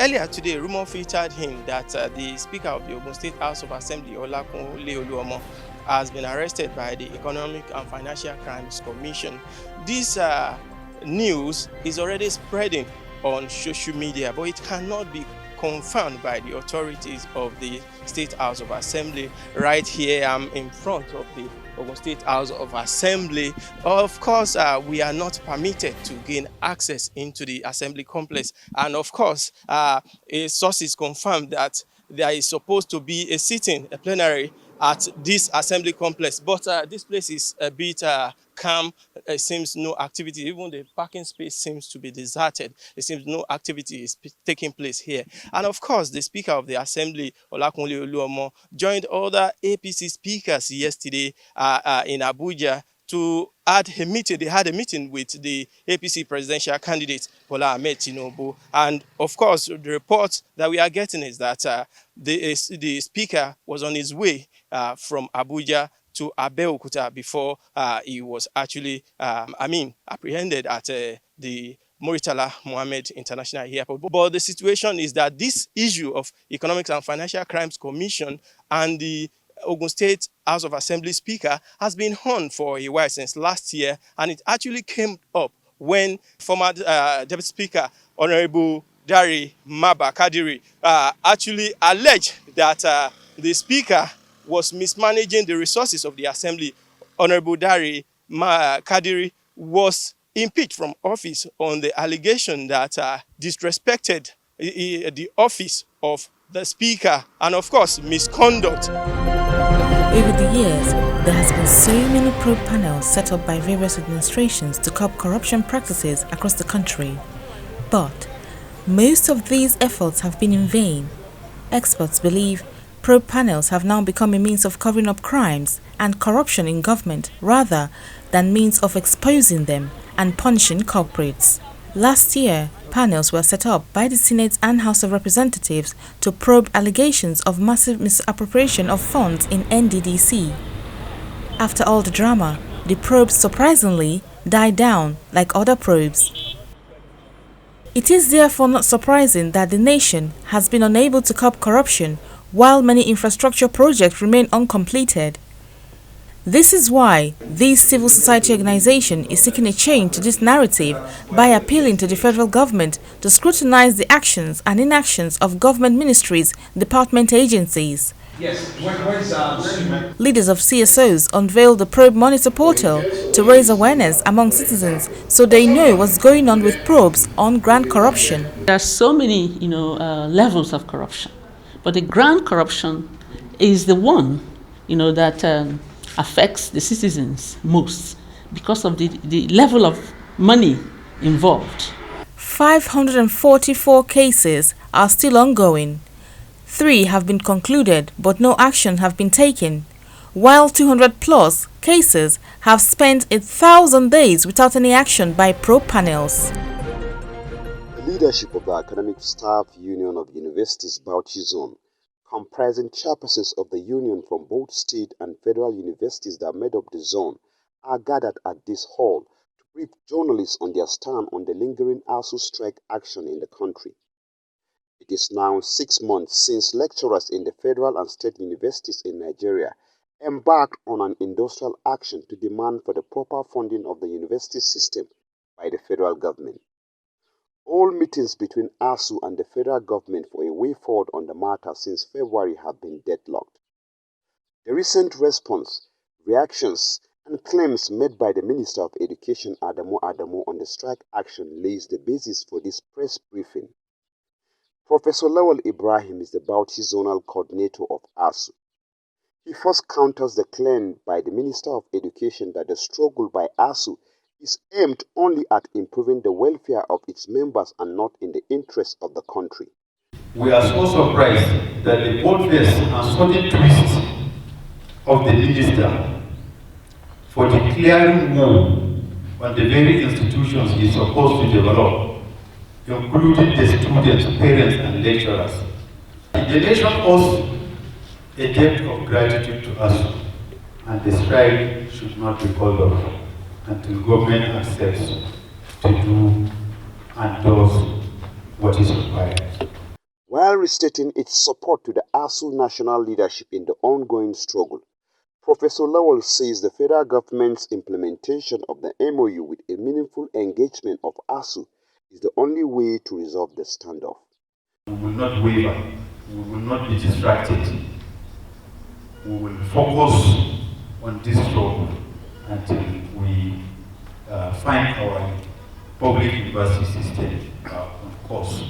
earlier today, rumor featured him that the Speaker of the Ogun State House of Assembly, Olakunle Oluomo, has been arrested by the Economic and Financial Crimes Commission. This news is already spreading on social media, but it cannot be confirmed by the authorities of the State House of Assembly. Right here, I'm in front of the Ogun State House of Assembly. Of course, we are not permitted to gain access into the Assembly complex. And of course, sources confirmed that there is supposed to be a sitting, a plenary at this Assembly complex. But this place is a bit calm. It seems no activity. Even the parking space seems to be deserted. It seems no activity is taking place here. And of course, the Speaker of the Assembly, Olakunle Oluomo, joined other APC speakers yesterday in Abuja to add a meeting. They had a meeting with the APC presidential candidate, Bola Ahmed Tinubu. And of course, the report that we are getting is that the speaker was on his way from Abuja to Abeokuta before he was actually, apprehended at the Murtala Mohammed International Airport. But the situation is that this issue of Economic and Financial Crimes Commission and the Ogun State House of Assembly Speaker has been on for a while, since last year, and it actually came up when former Deputy Speaker, Honorable Dari Maba Kadiri, actually alleged that the Speaker was mismanaging the resources of the Assembly. Honorable Dari Kadiri was impeached from office on the allegation that disrespected the office of the Speaker and, of course, misconduct. Over the years, there has been so many probe panels set up by various administrations to curb corruption practices across the country. But most of these efforts have been in vain. Experts believe probe panels have now become a means of covering up crimes and corruption in government rather than means of exposing them and punishing culprits. Last year, panels were set up by the Senate and House of Representatives to probe allegations of massive misappropriation of funds in NDDC. After all the drama, the probes surprisingly died down like other probes. It is therefore not surprising that the nation has been unable to curb corruption while many infrastructure projects remain uncompleted. This is why this civil society organization is seeking a change to this narrative by appealing to the federal government to scrutinize the actions and inactions of government ministries, department agencies. Leaders of CSOs unveiled the Probe Monitor portal to raise awareness among citizens so they know what's going on with probes on grand corruption. There are so many, levels of corruption, but the grand corruption is the one, that affects the citizens most because of the level of money involved. 544 cases are still ongoing. 3 have been concluded, but no action have been taken, while 200 plus cases have spent 1,000 days without any action by probe panels. The leadership of the Academic Staff Union of Universities Bauchi Zone, comprising chairpersons of the union from both state and federal universities that made up the zone, are gathered at this hall to brief journalists on their stand on the lingering ASUU strike action in the country. It is now 6 months since lecturers in the federal and state universities in Nigeria embarked on an industrial action to demand for the proper funding of the university system by the federal government. All meetings between ASUU and the federal government for a way forward on the matter since February have been deadlocked. The recent response, reactions, and claims made by the Minister of Education Adamu on the strike action lays the basis for this press briefing. Professor Lawal Ibrahim is the Bauchi Zonal Coordinator of ASUU. He first counters the claim by the Minister of Education that the struggle by ASUU is aimed only at improving the welfare of its members and not in the interest of the country. We are so surprised that the boldness and sudden twist of the minister for declaring war on the very institutions he is supposed to develop, including the students, parents, and lecturers. The nation owes a debt of gratitude to us, and the strike should not be called off until government accepts to do and does what is required. restating its support to the ASUU national leadership in the ongoing struggle. Professor Lawal says the federal government's implementation of the MOU with a meaningful engagement of ASUU is the only way to resolve the standoff. We will not waver, we will not be distracted. We will focus on this struggle until we find our public university system on course.